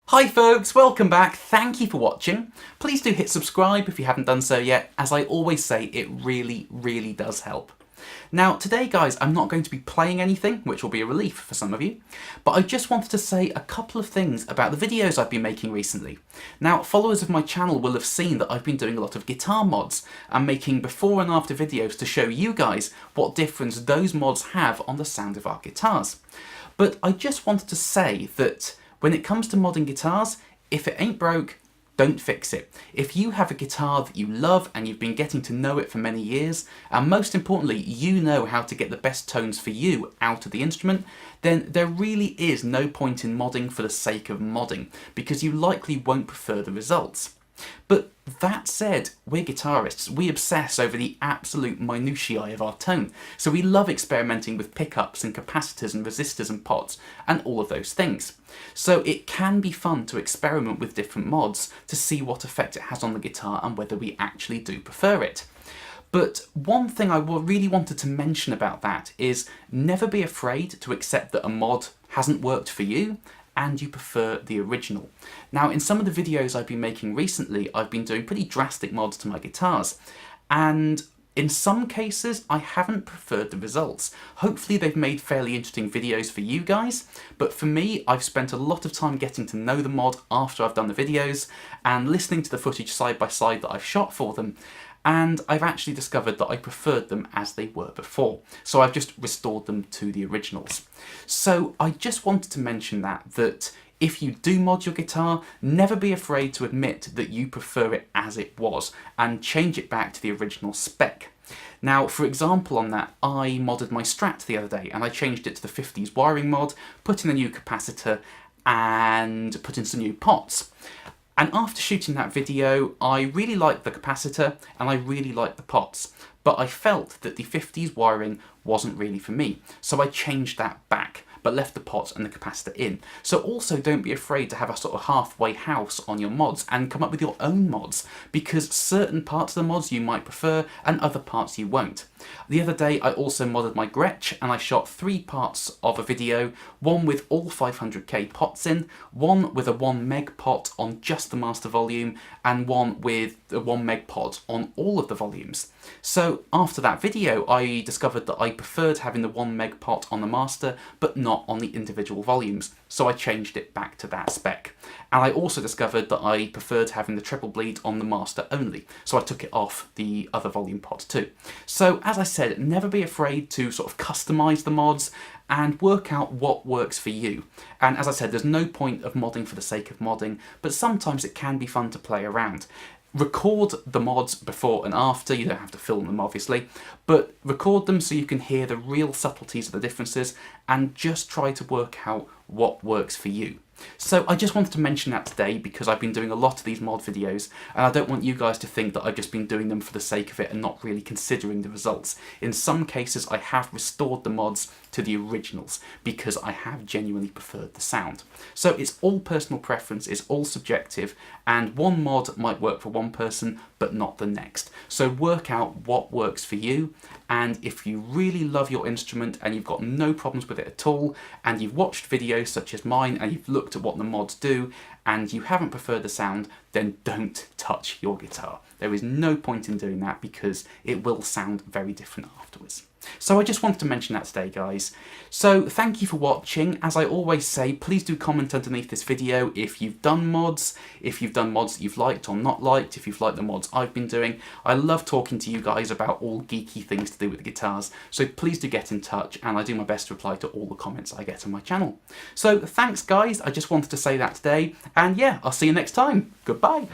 Hi folks, welcome back. Thank you for watching. Please do hit subscribe if you haven't done so yet. As I always say, it really does help. Now today guys, I'm not going to be playing anything, which will be a relief for some of you, but I just wanted to say a couple of things about the videos I've been making recently. Now followers of my channel will have seen that I've been doing a lot of guitar mods and making before and after videos to show you guys what difference those mods have on the sound of our guitars. But I just wanted to say that when it comes to modding guitars, if it ain't broke, don't fix it. If you have a guitar that you love and you've been getting to know it for many years, and most importantly, you know how to get the best tones for you out of the instrument, then there really is no point in modding for the sake of modding, because you likely won't prefer the results. But that said, we're guitarists, we obsess over the absolute minutiae of our tone, so we love experimenting with pickups and capacitors and resistors and pots and all of those things. So it can be fun to experiment with different mods to see what effect it has on the guitar and whether we actually do prefer it. But one thing I really wanted to mention about that is never be afraid to accept that a mod hasn't worked for you and you prefer the original. Now in some of the videos I've been making recently, I've been doing pretty drastic mods to my guitars, and in some cases I haven't preferred the results. Hopefully they've made fairly interesting videos for you guys, but for me I've spent a lot of time getting to know the mod after I've done the videos and listening to the footage side by side that I've shot for them, and I've actually discovered that I preferred them as they were before. So I've just restored them to the originals. So I just wanted to mention that if you do mod your guitar, never be afraid to admit that you prefer it as it was and change it back to the original spec. Now, for example on that, I modded my Strat the other day and I changed it to the 50s wiring mod, put in a new capacitor and put in some new pots. And after shooting that video, I really liked the capacitor and I really liked the pots, but I felt that the 50s wiring wasn't really for me, so I changed that back, but left the pots and the capacitor in. So also don't be afraid to have a sort of halfway house on your mods and come up with your own mods, because certain parts of the mods you might prefer and other parts you won't. The other day I also modded my Gretsch and I shot 3 parts of a video, one with all 500k pots in, one with a 1 meg pot on just the master volume, and one with a 1 meg pot on all of the volumes. So after that video I discovered that I preferred having the 1 meg pot on the master but not on the individual volumes, so I changed it back to that spec. And I also discovered that I preferred having the treble bleed on the master only, so I took it off the other volume pots too. So as I said, never be afraid to sort of customise the mods and work out what works for you. And as I said, there's no point of modding for the sake of modding, but sometimes it can be fun to play around. Record the mods before and after, you don't have to film them obviously, but record them so you can hear the real subtleties of the differences and just try to work out what works for you. So I just wanted to mention that today because I've been doing a lot of these mod videos and I don't want you guys to think that I've just been doing them for the sake of it and not really considering the results. In some cases I have restored the mods to the originals because I have genuinely preferred the sound. So it's all personal preference, it's all subjective, and one mod might work for one person but not the next. So work out what works for you, and if you really love your instrument and you've got no problems with it at all, and you've watched videos such as mine and you've looked at what the mods do and you haven't preferred the sound, then don't touch your guitar. There is no point in doing that because it will sound very different afterwards. So I just wanted to mention that today, guys. So thank you for watching. As I always say, please do comment underneath this video if you've done mods, if you've done mods that you've liked or not liked, if you've liked the mods I've been doing. I love talking to you guys about all geeky things to do with the guitars, so please do get in touch and I do my best to reply to all the comments I get on my channel. So thanks guys, I just wanted to say that today, and yeah, I'll see you next time. Goodbye.